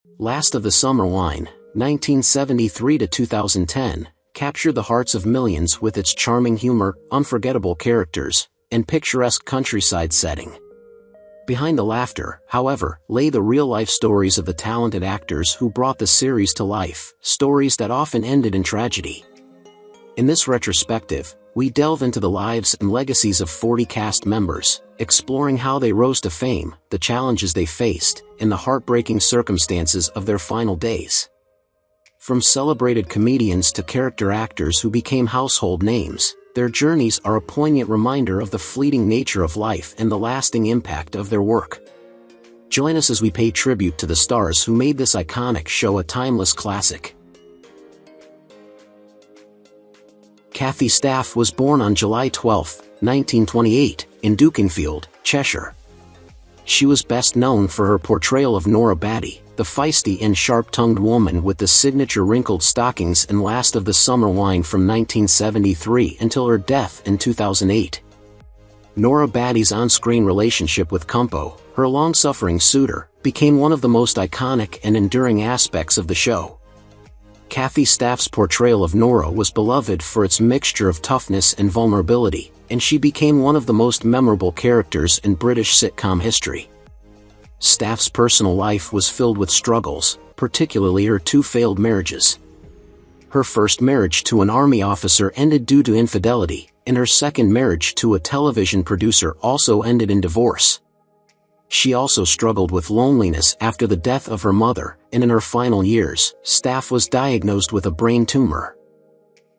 Last of the Summer Wine, 1973 to 2010, captured the hearts of millions with its charming humor, unforgettable characters, and picturesque countryside setting. Behind the laughter, however, lay the real-life stories of the talented actors who brought the series to life, stories that often ended in tragedy. In this retrospective, we delve into the lives and legacies of 40 cast members, exploring how they rose to fame, the challenges they faced, and the heartbreaking circumstances of their final days. From celebrated comedians to character actors who became household names, their journeys are a poignant reminder of the fleeting nature of life and the lasting impact of their work. Join us as we pay tribute to the stars who made this iconic show a timeless classic. Kathy Staff was born on July 12, 1928, in Dukinfield, Cheshire. She was best known for her portrayal of Nora Bate, the feisty and sharp-tongued woman with the signature wrinkled stockings in Last of the Summer Wine from 1973 until her death in 2008. Nora Bate's on-screen relationship with Kumpo, her long-suffering suitor, became one of the most iconic and enduring aspects of the show. Kathy Staff's portrayal of Nora was beloved for its mixture of toughness and vulnerability, and she became one of the most memorable characters in British sitcom history. Staff's personal life was filled with struggles, particularly her two failed marriages. Her first marriage to an army officer ended due to infidelity, and her second marriage to a television producer also ended in divorce. She also struggled with loneliness after the death of her mother, and in her final years, Staff was diagnosed with a brain tumor.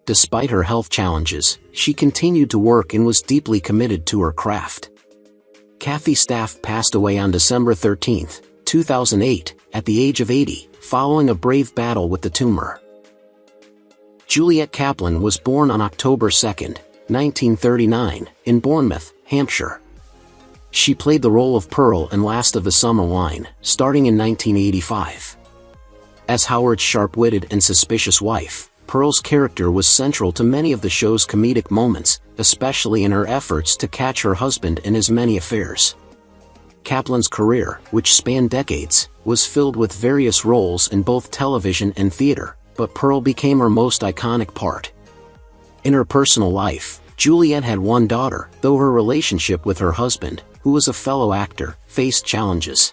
Despite her health challenges, she continued to work and was deeply committed to her craft. Kathy Staff passed away on December 13, 2008, at the age of 80, following a brave battle with the tumor. Juliet Kaplan was born on October 2, 1939, in Bournemouth, Hampshire. She played the role of Pearl in Last of the Summer Wine, starting in 1985. As Howard's sharp-witted and suspicious wife, Pearl's character was central to many of the show's comedic moments, especially in her efforts to catch her husband in his many affairs. Kaplan's career, which spanned decades, was filled with various roles in both television and theater, but Pearl became her most iconic part. In her personal life, Juliet had one daughter, though her relationship with her husband, who was a fellow actor, faced challenges.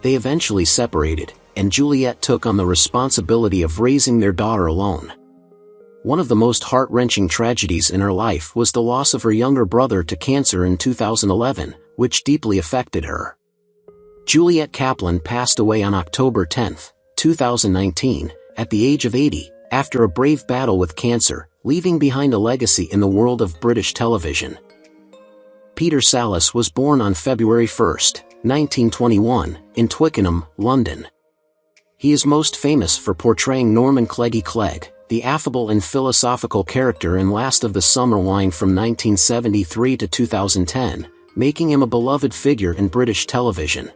They eventually separated, and Juliet took on the responsibility of raising their daughter alone. One of the most heart-wrenching tragedies in her life was the loss of her younger brother to cancer in 2011, which deeply affected her. Juliet Kaplan passed away on October 10, 2019, at the age of 80, after a brave battle with cancer, leaving behind a legacy in the world of British television. Peter Salis was born on February 1, 1921, in Twickenham, London. He is most famous for portraying Norman Clegg, the affable and philosophical character in Last of the Summer Wine from 1973 to 2010, making him a beloved figure in British television.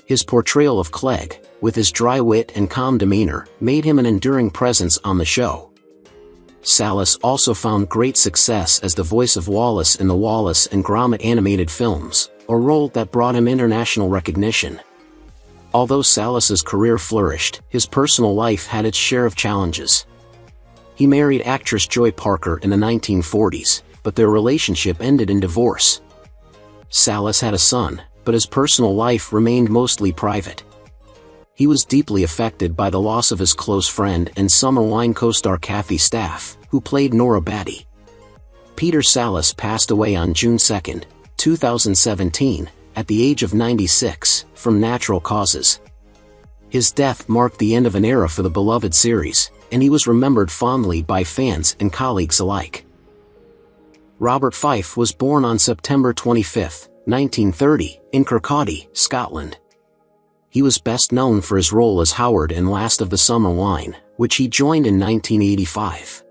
His portrayal of Clegg, with his dry wit and calm demeanor, made him an enduring presence on the show. Salis also found great success as the voice of Wallace in the Wallace and Gromit animated films, a role that brought him international recognition. Although Salis's career flourished, his personal life had its share of challenges. He married actress Joy Parker in the 1940s, but their relationship ended in divorce. Salis had a son, but his personal life remained mostly private. He was deeply affected by the loss of his close friend and Summer Wine co-star Kathy Staff, who played Nora Bate. Peter Salis passed away on June 2, 2017, at the age of 96, from natural causes. His death marked the end of an era for the beloved series, and he was remembered fondly by fans and colleagues alike. Robert Fife was born on September 25, 1930, in Kirkcaldy, Scotland. He was best known for his role as Howard in Last of the Summer Wine, which he joined in 1985.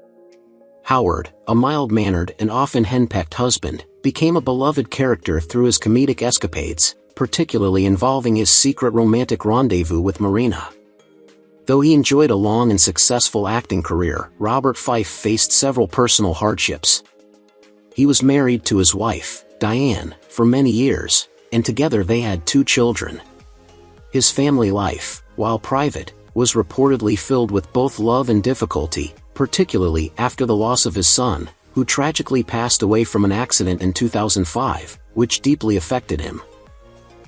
Howard, a mild-mannered and often henpecked husband, became a beloved character through his comedic escapades, particularly involving his secret romantic rendezvous with Marina. Though he enjoyed a long and successful acting career, Robert Fife faced several personal hardships. He was married to his wife, Diane, for many years, and together they had 2 children. His family life, while private, was reportedly filled with both love and difficulty, particularly after the loss of his son, who tragically passed away from an accident in 2005, which deeply affected him.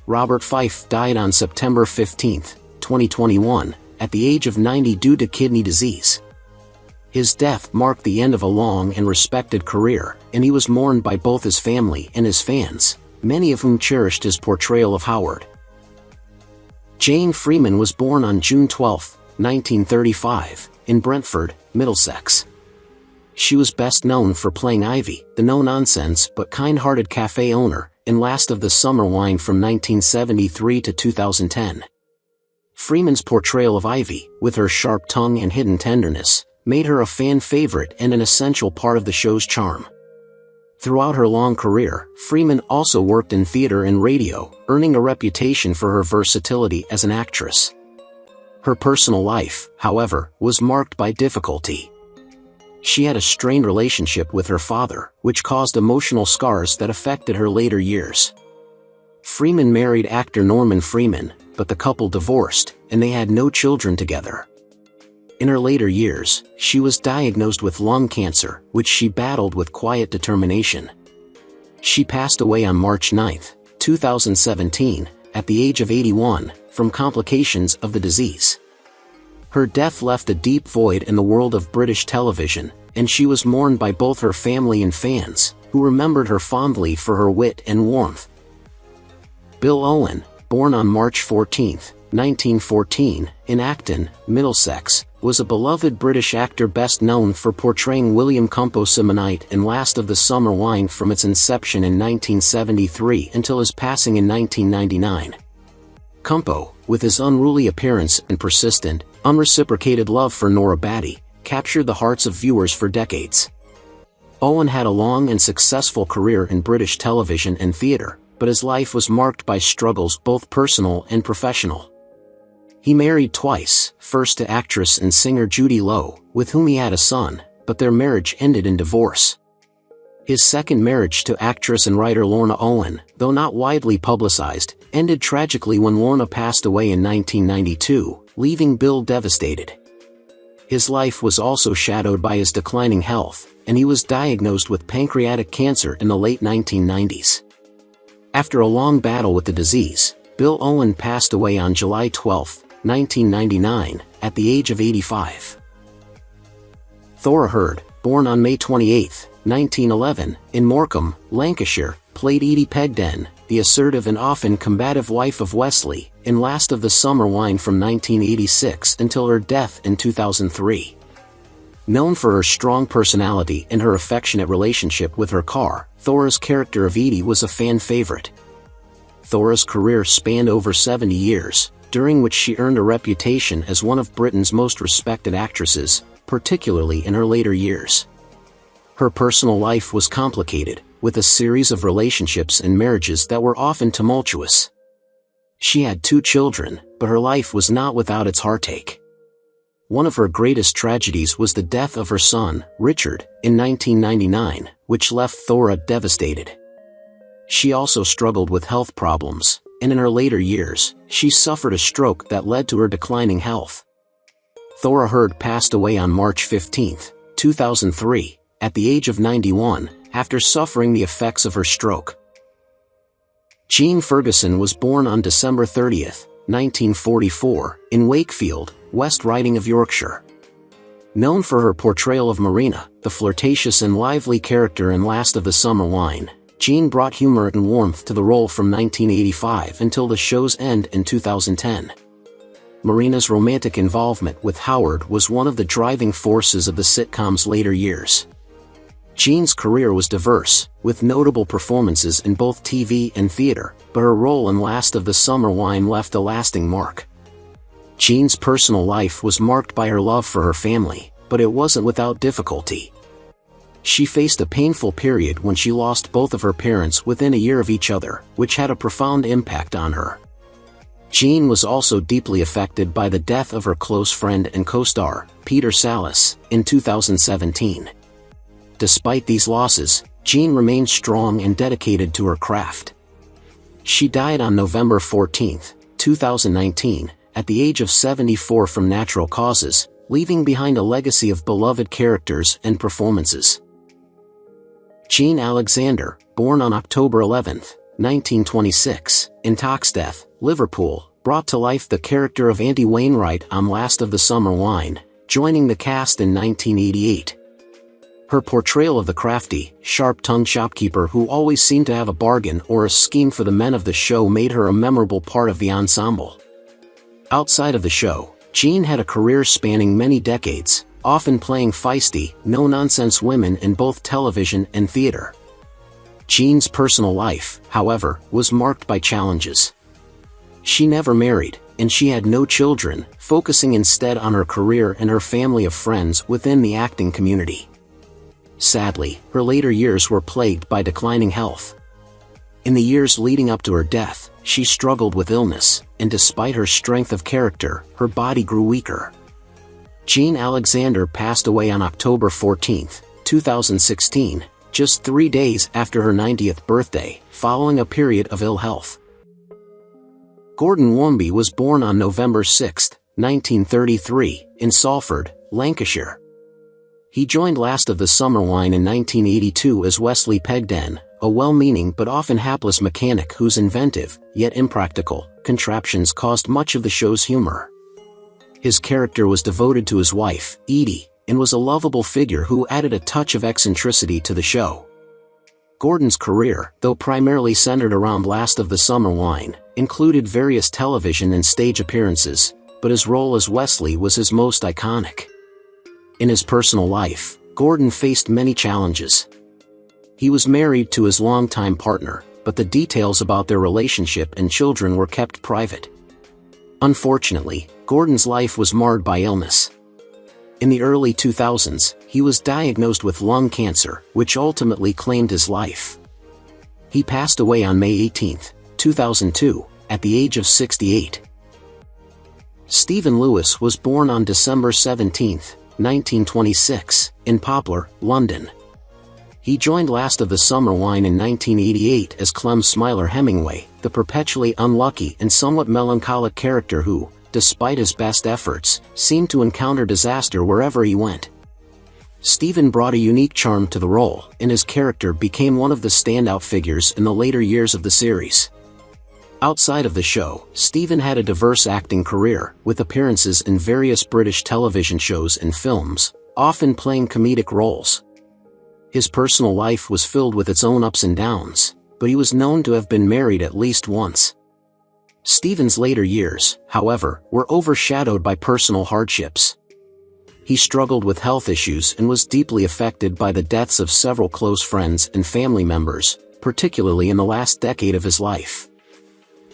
Robert Fife died on September 15, 2021, at the age of 90 due to kidney disease. His death marked the end of a long and respected career, and he was mourned by both his family and his fans, many of whom cherished his portrayal of Howard. Jane Freeman was born on June 12, 1935, in Brentford, Middlesex. She was best known for playing Ivy, the no-nonsense but kind-hearted cafe owner, in Last of the Summer Wine from 1973 to 2010. Freeman's portrayal of Ivy, with her sharp tongue and hidden tenderness, made her a fan favorite and an essential part of the show's charm. Throughout her long career, Freeman also worked in theater and radio, earning a reputation for her versatility as an actress. Her personal life, however, was marked by difficulty. She had a strained relationship with her father, which caused emotional scars that affected her later years. Freeman married actor Norman Freeman, but the couple divorced, and they had no children together. In her later years, she was diagnosed with lung cancer, which she battled with quiet determination. She passed away on March 9, 2017, at the age of 81, from complications of the disease. Her death left a deep void in the world of British television, and she was mourned by both her family and fans, who remembered her fondly for her wit and warmth. Bill Owen, born on March 14, 1914, in Acton, Middlesex, was a beloved British actor best known for portraying William Compo Simonite in Last of the Summer Wine from its inception in 1973 until his passing in 1999. Compo, with his unruly appearance and persistent, unreciprocated love for Nora Bate, captured the hearts of viewers for decades. Owen had a long and successful career in British television and theatre, but his life was marked by struggles both personal and professional. He married twice, first to actress and singer Judy Lowe, with whom he had a son, but their marriage ended in divorce. His second marriage to actress and writer Lorna Owen, though not widely publicized, ended tragically when Lorna passed away in 1992, leaving Bill devastated. His life was also shadowed by his declining health, and he was diagnosed with pancreatic cancer in the late 1990s. After a long battle with the disease, Bill Owen passed away on July 12, 1999, at the age of 85. Dora Herd, born on May 28, 1911, in Morecambe, Lancashire, played Edie Pegden, the assertive and often combative wife of Wesley, in Last of the Summer Wine from 1986 until her death in 2003. Known for her strong personality and her affectionate relationship with her car, Thora's character of Edie was a fan favorite. Thora's career spanned over 70 years, during which she earned a reputation as one of Britain's most respected actresses, particularly in her later years. Her personal life was complicated, with a series of relationships and marriages that were often tumultuous. She had 2 children, but her life was not without its heartache. One of her greatest tragedies was the death of her son, Richard, in 1999, which left Thora devastated. She also struggled with health problems, and in her later years, she suffered a stroke that led to her declining health. Dora Herd passed away on March 15, 2003, at the age of 91, after suffering the effects of her stroke. Jean Ferguson was born on December 30, 1944, in Wakefield, West Riding of Yorkshire. Known for her portrayal of Marina, the flirtatious and lively character in Last of the Summer Wine, Jean brought humor and warmth to the role from 1985 until the show's end in 2010. Marina's romantic involvement with Howard was one of the driving forces of the sitcom's later years. Jean's career was diverse, with notable performances in both TV and theater, but her role in Last of the Summer Wine left a lasting mark. Jean's personal life was marked by her love for her family, but it wasn't without difficulty. She faced a painful period when she lost both of her parents within a year of each other, which had a profound impact on her. Jean was also deeply affected by the death of her close friend and co-star, Peter Salis, in 2017. Despite these losses, Jean remained strong and dedicated to her craft. She died on November 14, 2019, at the age of 74 from natural causes, leaving behind a legacy of beloved characters and performances. Jean Alexander, born on October 11, 1926, in Toxteth, Liverpool, brought to life the character of Auntie Wainwright on Last of the Summer Wine, joining the cast in 1988. Her portrayal of the crafty, sharp-tongued shopkeeper who always seemed to have a bargain or a scheme for the men of the show made her a memorable part of the ensemble. Outside of the show, Jean had a career spanning many decades, often playing feisty, no-nonsense women in both television and theater. Jean's personal life, however, was marked by challenges. She never married, and she had no children, focusing instead on her career and her family of friends within the acting community. Sadly, her later years were plagued by declining health. In the years leading up to her death, she struggled with illness, and despite her strength of character, her body grew weaker. Jean Alexander passed away on October 14, 2016, just 3 days after her 90th birthday, following a period of ill health. Gordon Womby was born on November 6, 1933, in Salford, Lancashire. He joined Last of the Summer Wine in 1982 as Wesley Pegden, a well-meaning but often hapless mechanic whose inventive, yet impractical, contraptions caused much of the show's humor. His character was devoted to his wife, Edie, and was a lovable figure who added a touch of eccentricity to the show. Gordon's career, though primarily centered around Last of the Summer Wine, included various television and stage appearances, but his role as Wesley was his most iconic. In his personal life, Gordon faced many challenges. He was married to his longtime partner, but the details about their relationship and children were kept private. Unfortunately, Gordon's life was marred by illness. In the early 2000s, he was diagnosed with lung cancer, which ultimately claimed his life. He passed away on May 18, 2002, at the age of 68. Stephen Lewis was born on December 17, 1926, in Poplar, London. He joined Last of the Summer Wine in 1988 as Clem Smiler Hemingway, the perpetually unlucky and somewhat melancholic character who, despite his best efforts, seemed to encounter disaster wherever he went. Stephen brought a unique charm to the role, and his character became one of the standout figures in the later years of the series. Outside of the show, Stephen had a diverse acting career, with appearances in various British television shows and films, often playing comedic roles. His personal life was filled with its own ups and downs, but he was known to have been married at least once. Stephen's later years, however, were overshadowed by personal hardships. He struggled with health issues and was deeply affected by the deaths of several close friends and family members, particularly in the last decade of his life.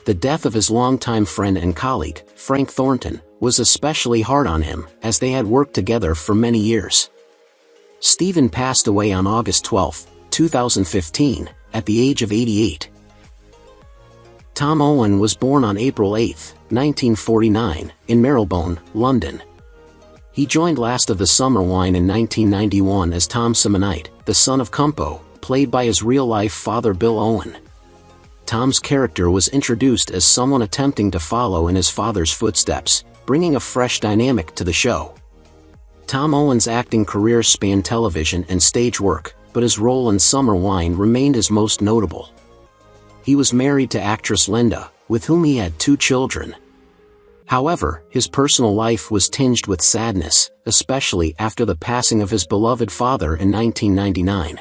The death of his longtime friend and colleague, Frank Thornton, was especially hard on him, as they had worked together for many years. Stephen passed away on August 12, 2015, at the age of 88. Tom Owen was born on April 8, 1949, in Marylebone, London. He joined Last of the Summer Wine in 1991 as Tom Simonite, the son of Cumpo, played by his real-life father Bill Owen. Tom's character was introduced as someone attempting to follow in his father's footsteps, bringing a fresh dynamic to the show. Tom Owen's acting career spanned television and stage work, but his role in Summer Wine remained his most notable. He was married to actress Linda, with whom he had 2 children. However, his personal life was tinged with sadness, especially after the passing of his beloved father in 1999.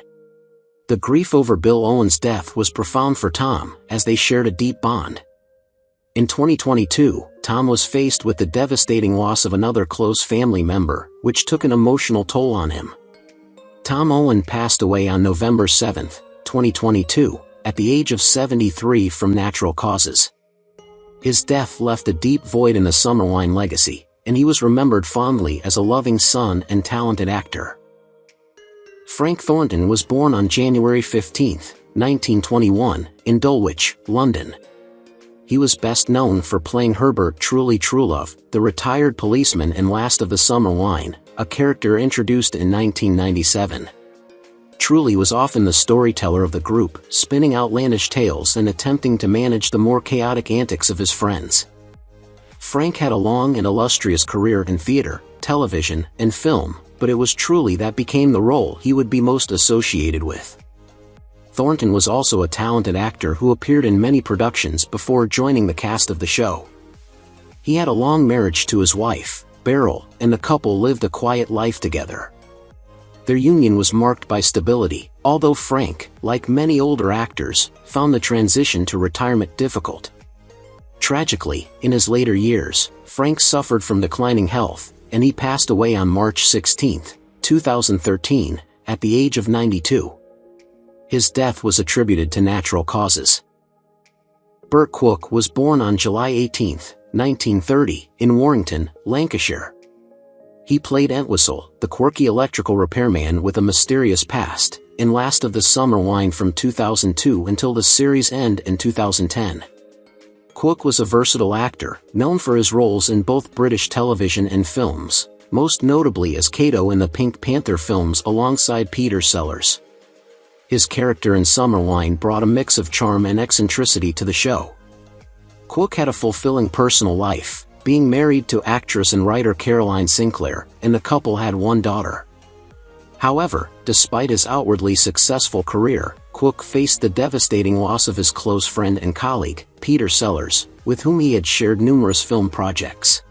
The grief over Bill Owen's death was profound for Tom, as they shared a deep bond. In 2022, Tom was faced with the devastating loss of another close family member, which took an emotional toll on him. Tom Owen passed away on November 7, 2022, at the age of 73 from natural causes. His death left a deep void in the Summer Wine legacy, and he was remembered fondly as a loving son and talented actor. Frank Thornton was born on January 15, 1921, in Dulwich, London. He was best known for playing Herbert Truly Truelove, the retired policeman in Last of the Summer Wine, a character introduced in 1997. Truly was often the storyteller of the group, spinning outlandish tales and attempting to manage the more chaotic antics of his friends. Frank had a long and illustrious career in theater, television, and film, but it was truly that became the role he would be most associated with. Thornton was also a talented actor who appeared in many productions before joining the cast of the show. He had a long marriage to his wife, Beryl, and the couple lived a quiet life together. Their union was marked by stability, although Frank, like many older actors, found the transition to retirement difficult. Tragically, in his later years, Frank suffered from declining health, and he passed away on March 16, 2013, at the age of 92. His death was attributed to natural causes. Bert Cook was born on July 18, 1930, in Warrington, Lancashire. He played Entwistle, the quirky electrical repairman with a mysterious past, in Last of the Summer Wine from 2002 until the series' end in 2010. Cook was a versatile actor, known for his roles in both British television and films, most notably as Kato in the Pink Panther films alongside Peter Sellers. His character in Summer Wine brought a mix of charm and eccentricity to the show. Cook had a fulfilling personal life, being married to actress and writer Caroline Sinclair, and the couple had one daughter. However, despite his outwardly successful career, Cook faced the devastating loss of his close friend and colleague, Peter Sellers, with whom he had shared numerous film projects.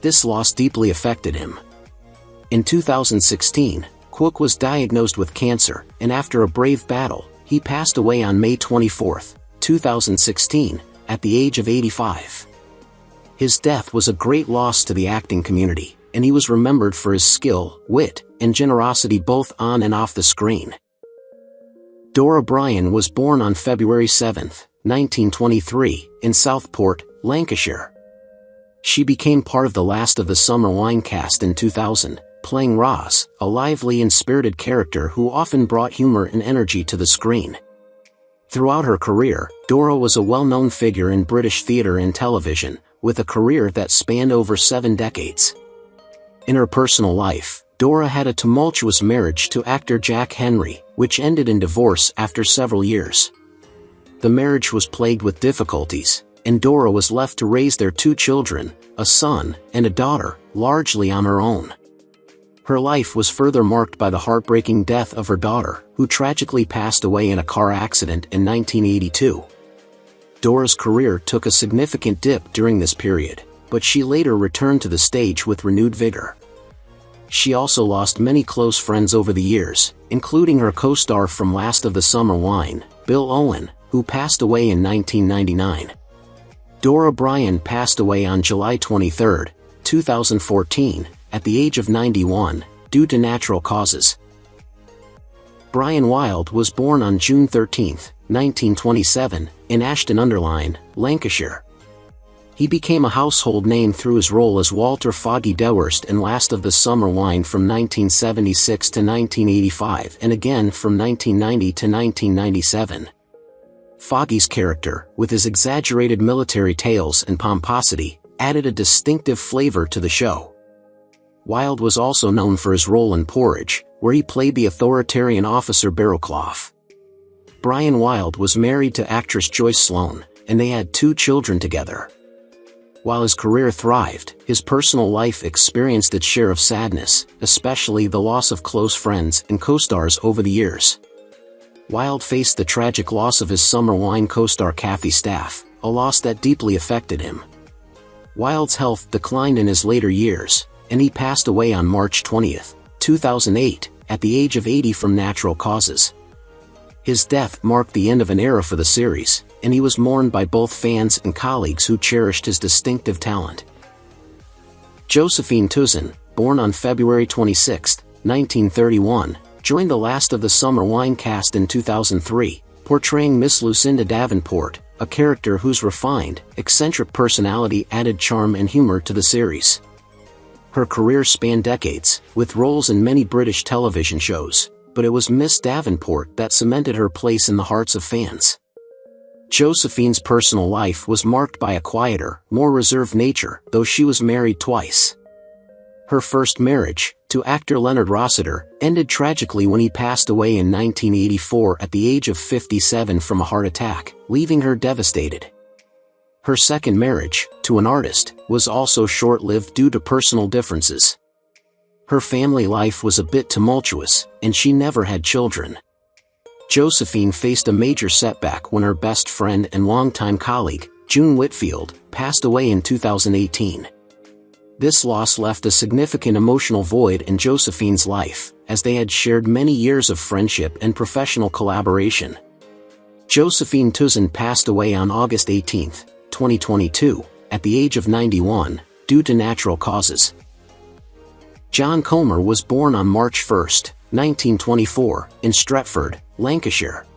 This loss deeply affected him. In 2016, Cook was diagnosed with cancer, and after a brave battle, he passed away on May 24, 2016, at the age of 85. His death was a great loss to the acting community, and he was remembered for his skill, wit, and generosity both on and off the screen. Dora Brian was born on February 7, 1923, in Southport, Lancashire. She became part of the Last of the Summer Wine cast in 2000, playing Roz, a lively and spirited character who often brought humor and energy to the screen. Throughout her career, Dora was a well-known figure in British theatre and television, with a career that spanned over 7 decades. In her personal life, Dora had a tumultuous marriage to actor Jack Henry, which ended in divorce after several years. The marriage was plagued with difficulties, and Dora was left to raise their 2 children, a son and a daughter, largely on her own. Her life was further marked by the heartbreaking death of her daughter, who tragically passed away in a car accident in 1982. Dora's career took a significant dip during this period, but she later returned to the stage with renewed vigor. She also lost many close friends over the years, including her co-star from Last of the Summer Wine, Bill Owen, who passed away in 1999. Dora Brian passed away on July 23, 2014, at the age of 91, due to natural causes. Brian Wilde was born on June 13, 1927, in Ashton-under-Lyne, Lancashire. He became a household name through his role as Walter Foggy Dewhurst in Last of the Summer Wine from 1976 to 1985 and again from 1990 to 1997. Foggy's character, with his exaggerated military tales and pomposity, added a distinctive flavor to the show. Wilde was also known for his role in Porridge, where he played the authoritarian officer Barrowclough. Brian Wilde was married to actress Joyce Sloane, and they had 2 children together. While his career thrived, his personal life experienced its share of sadness, especially the loss of close friends and co-stars over the years. Wilde faced the tragic loss of his Summer Wine co-star Kathy Staff, a loss that deeply affected him. Wilde's health declined in his later years, and he passed away on March 20, 2008, at the age of 80 from natural causes. His death marked the end of an era for the series, and he was mourned by both fans and colleagues who cherished his distinctive talent. Josephine Tuzen, born on February 26, 1931, joined the Last of the Summer Wine cast in 2003, portraying Miss Lucinda Davenport, a character whose refined, eccentric personality added charm and humor to the series. Her career spanned decades, with roles in many British television shows, but it was Miss Davenport that cemented her place in the hearts of fans. Josephine's personal life was marked by a quieter, more reserved nature, though she was married twice. Her first marriage, to actor Leonard Rossiter, ended tragically when he passed away in 1984 at the age of 57 from a heart attack, leaving her devastated. Her second marriage, to an artist, was also short-lived due to personal differences. Her family life was a bit tumultuous, and she never had children. Josephine faced a major setback when her best friend and longtime colleague, June Whitfield, passed away in 2018. This loss left a significant emotional void in Josephine's life, as they had shared many years of friendship and professional collaboration. Josephine Tuzen passed away on August 18, 2022, at the age of 91, due to natural causes. John Comer was born on March 1, 1924, in Stretford, Lancashire.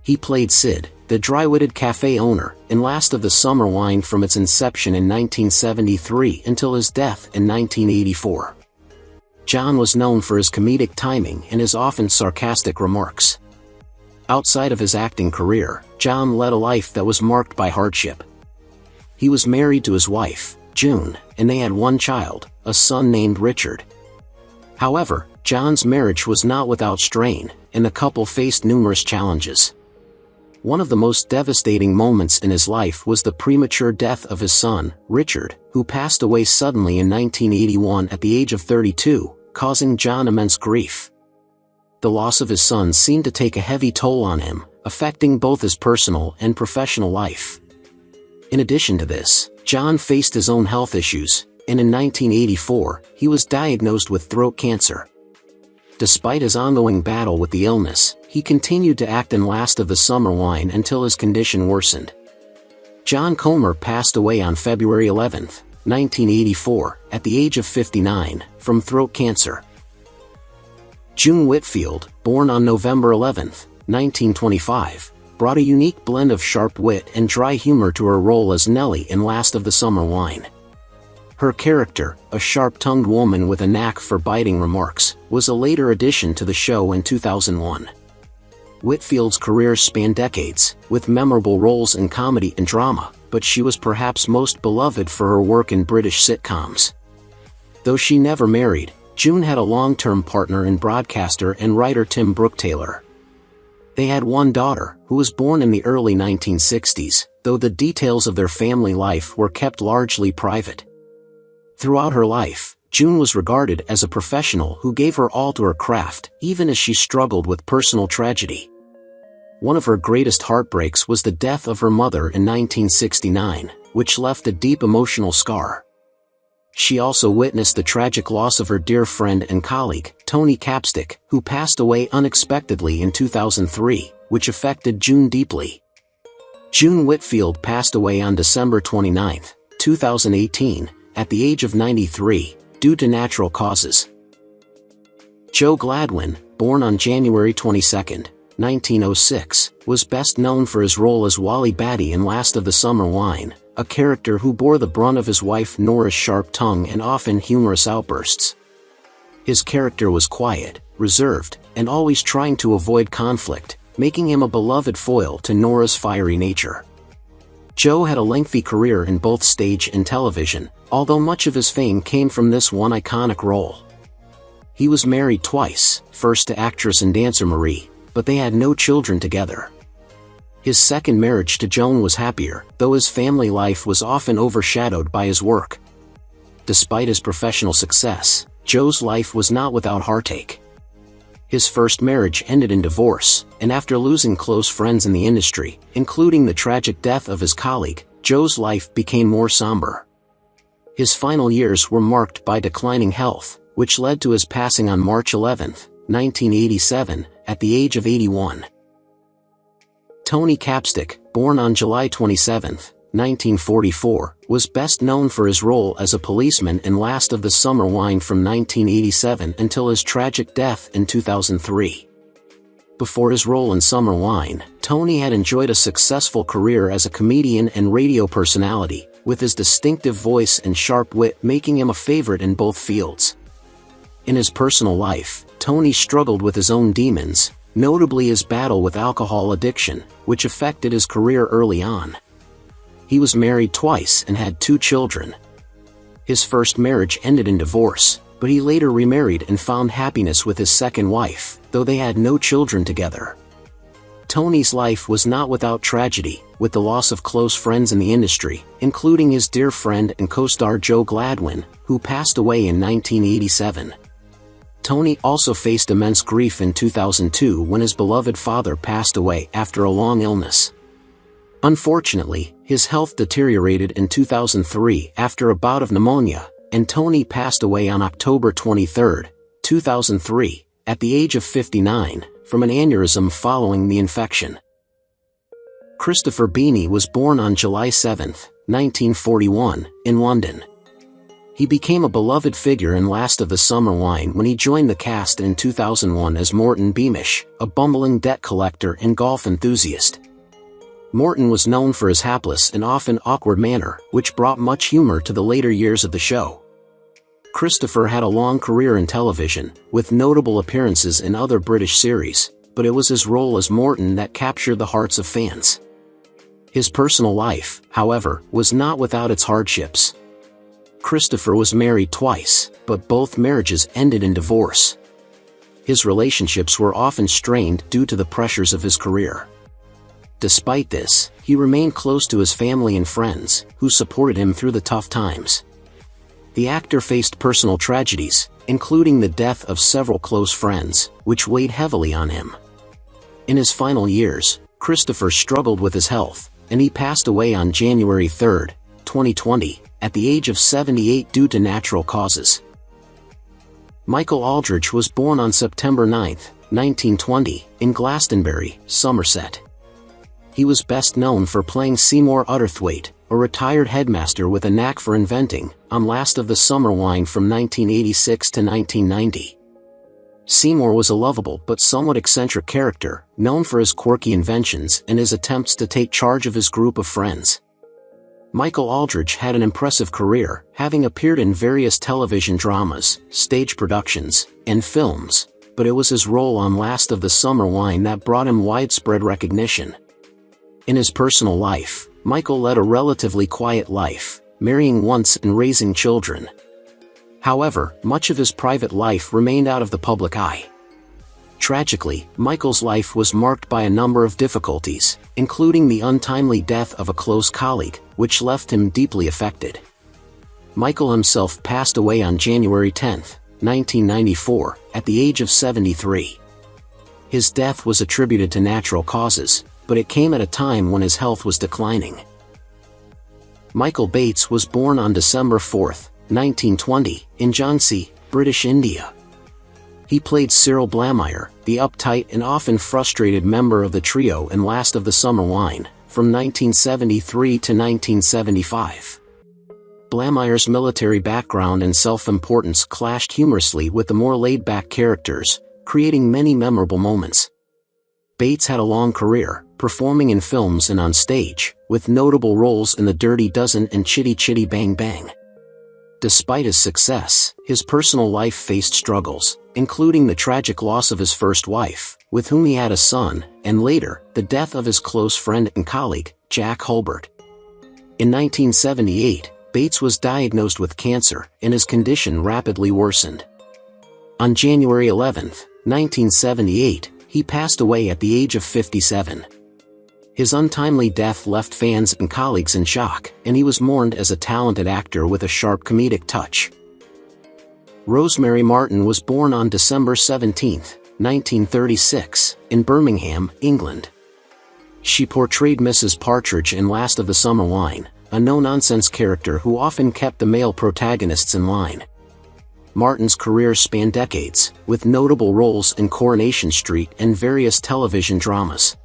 He played Sid, the dry-witted cafe owner, in Last of the Summer Wine from its inception in 1973 until his death in 1984. John was known for his comedic timing and his often sarcastic remarks. Outside of his acting career, John led a life that was marked by hardship. He was married to his wife, June, and they had one child, a son named Richard. However, John's marriage was not without strain, and the couple faced numerous challenges. One of the most devastating moments in his life was the premature death of his son, Richard, who passed away suddenly in 1981 at the age of 32, causing John immense grief. The loss of his son seemed to take a heavy toll on him, affecting both his personal and professional life. In addition to this, John faced his own health issues, and in 1984, he was diagnosed with throat cancer. Despite his ongoing battle with the illness, he continued to act in Last of the Summer Wine until his condition worsened. John Comer passed away on February 11, 1984, at the age of 59, from throat cancer. June Whitfield, born on November 11, 1925, brought a unique blend of sharp wit and dry humor to her role as Nellie in Last of the Summer Wine. Her character, a sharp-tongued woman with a knack for biting remarks, was a later addition to the show in 2001. Whitfield's career spanned decades, with memorable roles in comedy and drama, but she was perhaps most beloved for her work in British sitcoms. Though she never married, June had a long-term partner in broadcaster and writer Tim Brooke-Taylor. They had one daughter, who was born in the early 1960s, though the details of their family life were kept largely private. Throughout her life, June was regarded as a professional who gave her all to her craft, even as she struggled with personal tragedy. One of her greatest heartbreaks was the death of her mother in 1969, which left a deep emotional scar. She also witnessed the tragic loss of her dear friend and colleague, Tony Capstick, who passed away unexpectedly in 2003, which affected June deeply. June Whitfield passed away on December 29, 2018, at the age of 93, due to natural causes. Joe Gladwin, born on January 22, 1906, was best known for his role as Wally Batty in Last of the Summer Wine, a character who bore the brunt of his wife Nora's sharp tongue and often humorous outbursts. His character was quiet, reserved, and always trying to avoid conflict, making him a beloved foil to Nora's fiery nature. Joe had a lengthy career in both stage and television, although much of his fame came from this one iconic role. He was married twice, first to actress and dancer Marie, but they had no children together. His second marriage to Joan was happier, though his family life was often overshadowed by his work. Despite his professional success, Joe's life was not without heartache. His first marriage ended in divorce, and after losing close friends in the industry, including the tragic death of his colleague, Joe's life became more somber. His final years were marked by declining health, which led to his passing on March 11, 1987, at the age of 81. Tony Capstick, born on July 27, 1944, was best known for his role as a policeman in Last of the Summer Wine from 1987 until his tragic death in 2003. Before his role in Summer Wine, Tony had enjoyed a successful career as a comedian and radio personality, with his distinctive voice and sharp wit making him a favorite in both fields. In his personal life, Tony struggled with his own demons, notably his battle with alcohol addiction, which affected his career early on. He was married twice and had 2 children. His first marriage ended in divorce, but he later remarried and found happiness with his second wife, though they had no children together. Tony's life was not without tragedy, with the loss of close friends in the industry, including his dear friend and co-star Joe Gladwin, who passed away in 1987. Tony also faced immense grief in 2002 when his beloved father passed away after a long illness. Unfortunately, his health deteriorated in 2003 after a bout of pneumonia, and Tony passed away on October 23, 2003, at the age of 59, from an aneurysm following the infection. Christopher Beanie was born on July 7, 1941, in London. He became a beloved figure in Last of the Summer Wine when he joined the cast in 2001 as Morton Beamish, a bumbling debt collector and golf enthusiast. Morton was known for his hapless and often awkward manner, which brought much humor to the later years of the show. Christopher had a long career in television, with notable appearances in other British series, but it was his role as Morton that captured the hearts of fans. His personal life, however, was not without its hardships. Christopher was married twice, but both marriages ended in divorce. His relationships were often strained due to the pressures of his career. Despite this, he remained close to his family and friends, who supported him through the tough times. The actor faced personal tragedies, including the death of several close friends, which weighed heavily on him. In his final years, Christopher struggled with his health, and he passed away on January 3, 2020, at the age of 78 due to natural causes. Michael Aldridge was born on September 9, 1920, in Glastonbury, Somerset. He was best known for playing Seymour Utterthwaite, a retired headmaster with a knack for inventing, on Last of the Summer Wine from 1986 to 1990. Seymour was a lovable but somewhat eccentric character, known for his quirky inventions and his attempts to take charge of his group of friends. Michael Aldridge had an impressive career, having appeared in various television dramas, stage productions, and films, but it was his role on Last of the Summer Wine that brought him widespread recognition. In his personal life, Michael led a relatively quiet life, marrying once and raising children. However, much of his private life remained out of the public eye. Tragically, Michael's life was marked by a number of difficulties, including the untimely death of a close colleague, which left him deeply affected. Michael himself passed away on January 10, 1994, at the age of 73. His death was attributed to natural causes, but it came at a time when his health was declining. Michael Bates was born on December 4, 1920, in Jhansi, British India. He played Cyril Blamire, the uptight and often frustrated member of the trio in Last of the Summer Wine, from 1973 to 1975. Blamire's military background and self-importance clashed humorously with the more laid-back characters, creating many memorable moments. Bates had a long career, performing in films and on stage, with notable roles in The Dirty Dozen and Chitty Chitty Bang Bang. Despite his success, his personal life faced struggles, including the tragic loss of his first wife, with whom he had a son, and later, the death of his close friend and colleague, Jack Hulbert. In 1978, Bates was diagnosed with cancer, and his condition rapidly worsened. On January 11, 1978, he passed away at the age of 57. His untimely death left fans and colleagues in shock, and he was mourned as a talented actor with a sharp comedic touch. Rosemary Martin was born on December 17, 1936, in Birmingham, England. She portrayed Mrs. Partridge in Last of the Summer Wine, a no-nonsense character who often kept the male protagonists in line. Martin's career spanned decades, with notable roles in Coronation Street and various television dramas.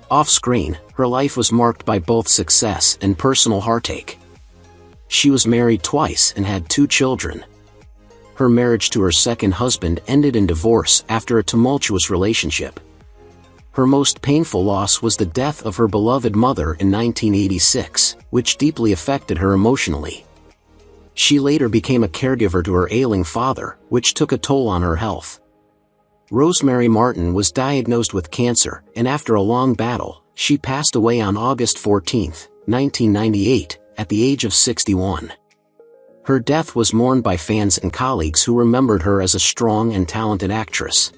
Off-screen, her life was marked by both success and personal heartache. She was married twice and had 2 children. Her marriage to her second husband ended in divorce after a tumultuous relationship. Her most painful loss was the death of her beloved mother in 1986, which deeply affected her emotionally. She later became a caregiver to her ailing father, which took a toll on her health. Rosemary Martin was diagnosed with cancer, and after a long battle, she passed away on August 14, 1998, at the age of 61. Her death was mourned by fans and colleagues who remembered her as a strong and talented actress.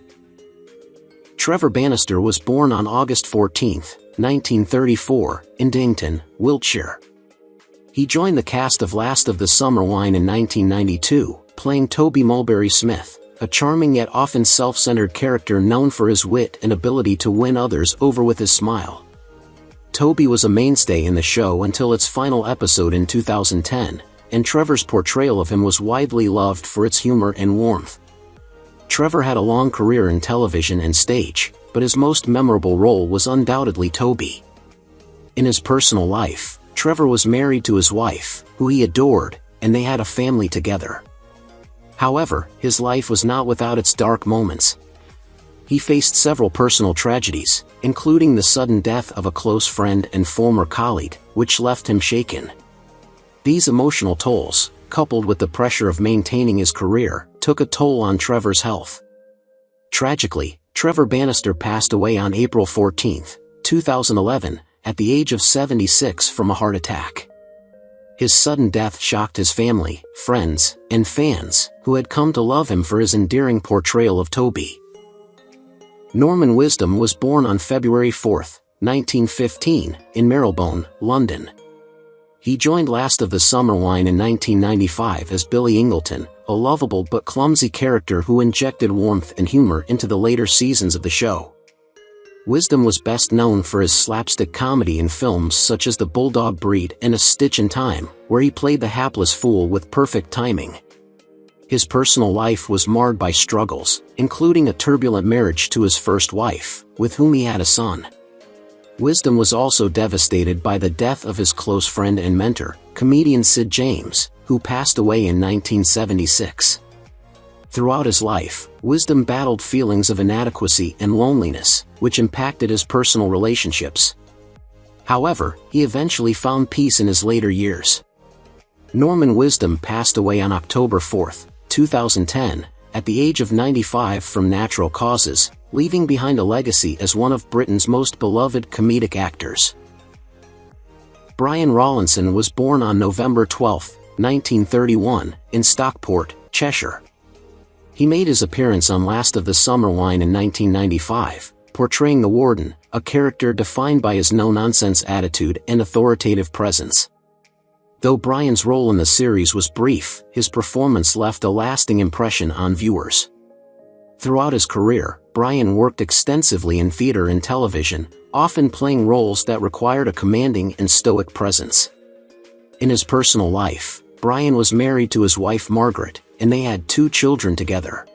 Trevor Bannister was born on August 14, 1934, in Dington, Wiltshire. He joined the cast of Last of the Summer Wine in 1992, playing Toby Mulberry Smith, a charming yet often self-centered character known for his wit and ability to win others over with his smile. Toby was a mainstay in the show until its final episode in 2010, and Trevor's portrayal of him was widely loved for its humor and warmth. Trevor had a long career in television and stage, but his most memorable role was undoubtedly Toby. In his personal life, Trevor was married to his wife, who he adored, and they had a family together. However, his life was not without its dark moments. He faced several personal tragedies, including the sudden death of a close friend and former colleague, which left him shaken. These emotional tolls, coupled with the pressure of maintaining his career, took a toll on Trevor's health. Tragically, Trevor Bannister passed away on April 14, 2011, at the age of 76 from a heart attack. His sudden death shocked his family, friends, and fans, who had come to love him for his endearing portrayal of Toby. Norman Wisdom was born on February 4, 1915, in Marylebone, London. He joined Last of the Summer Wine in 1995 as Billy Ingleton, a lovable but clumsy character who injected warmth and humor into the later seasons of the show. Wisdom was best known for his slapstick comedy in films such as The Bulldog Breed and A Stitch in Time, where he played the hapless fool with perfect timing. His personal life was marred by struggles, including a turbulent marriage to his first wife, with whom he had a son. Wisdom was also devastated by the death of his close friend and mentor, comedian Sid James, who passed away in 1976. Throughout his life, Wisdom battled feelings of inadequacy and loneliness, which impacted his personal relationships. However, he eventually found peace in his later years. Norman Wisdom passed away on October 4, 2010, at the age of 95 from natural causes, leaving behind a legacy as one of Britain's most beloved comedic actors. Brian Rollinson was born on November 12, 1931, in Stockport, Cheshire. He made his appearance on Last of the Summer Wine in 1995, portraying the Warden, a character defined by his no-nonsense attitude and authoritative presence. Though Brian's role in the series was brief, his performance left a lasting impression on viewers. Throughout his career, Brian worked extensively in theater and television, often playing roles that required a commanding and stoic presence. In his personal life, Brian was married to his wife Margaret, and they had 2 children together.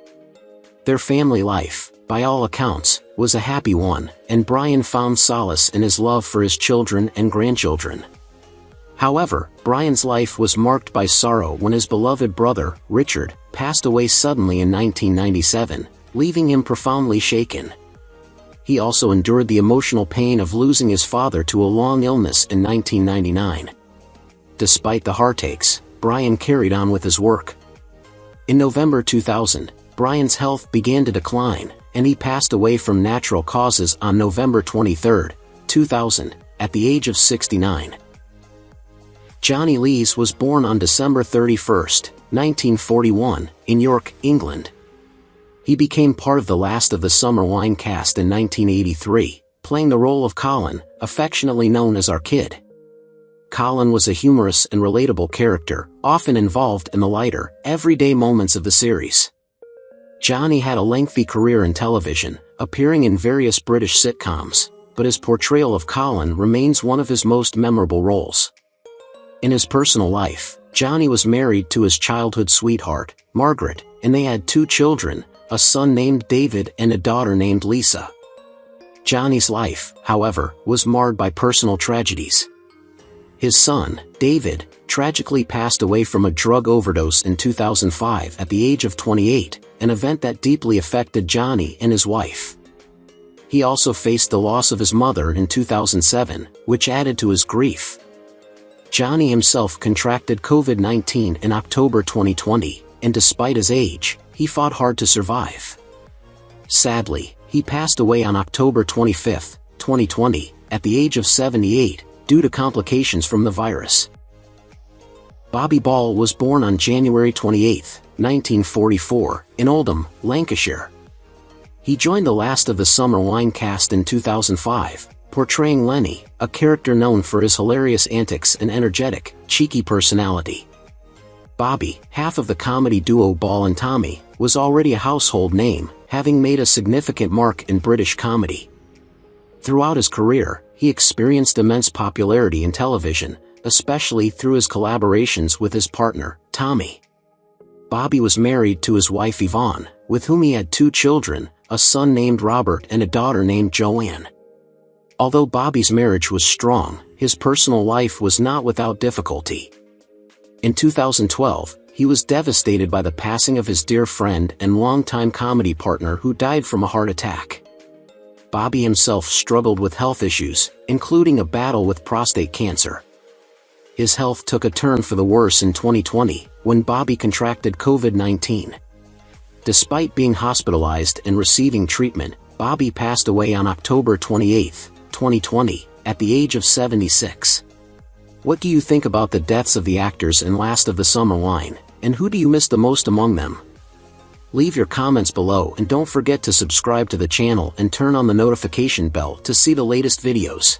Their family life, by all accounts, was a happy one, and Brian found solace in his love for his children and grandchildren. However, Brian's life was marked by sorrow when his beloved brother, Richard, passed away suddenly in 1997, leaving him profoundly shaken. He also endured the emotional pain of losing his father to a long illness in 1999. Despite the heartaches, Brian carried on with his work. In November 2000, Brian's health began to decline, and he passed away from natural causes on November 23, 2000, at the age of 69. Johnny Lees was born on December 31, 1941, in York, England. He became part of the Last of the Summer Wine cast in 1983, playing the role of Colin, affectionately known as our kid. Colin was a humorous and relatable character, often involved in the lighter, everyday moments of the series. Johnny had a lengthy career in television, appearing in various British sitcoms, but his portrayal of Colin remains one of his most memorable roles. In his personal life, Johnny was married to his childhood sweetheart, Margaret, and they had 2 children, a son named David and a daughter named Lisa. Johnny's life, however, was marred by personal tragedies. His son, David, tragically passed away from a drug overdose in 2005 at the age of 28, an event that deeply affected Johnny and his wife. He also faced the loss of his mother in 2007, which added to his grief. Johnny himself contracted COVID-19 in October 2020, and despite his age, he fought hard to survive. Sadly, he passed away on October 25, 2020, at the age of 78, due to complications from the virus. Bobby Ball was born on January 28, 1944, in Oldham, Lancashire. He joined the Last of the Summer Wine cast in 2005, portraying Lenny, a character known for his hilarious antics and energetic, cheeky personality. Bobby, half of the comedy duo Ball and Tommy, was already a household name, having made a significant mark in British comedy. Throughout his career, he experienced immense popularity in television, especially through his collaborations with his partner, Tommy. Bobby was married to his wife Yvonne, with whom he had 2 children, a son named Robert and a daughter named Joanne. Although Bobby's marriage was strong, his personal life was not without difficulty. In 2012, he was devastated by the passing of his dear friend and longtime comedy partner who died from a heart attack. Bobby himself struggled with health issues, including a battle with prostate cancer. His health took a turn for the worse in 2020, when Bobby contracted COVID-19. Despite being hospitalized and receiving treatment, Bobby passed away on October 28, 2020, at the age of 76. What do you think about the deaths of the actors in Last of the Summer Wine, and who do you miss the most among them? Leave your comments below and don't forget to subscribe to the channel and turn on the notification bell to see the latest videos.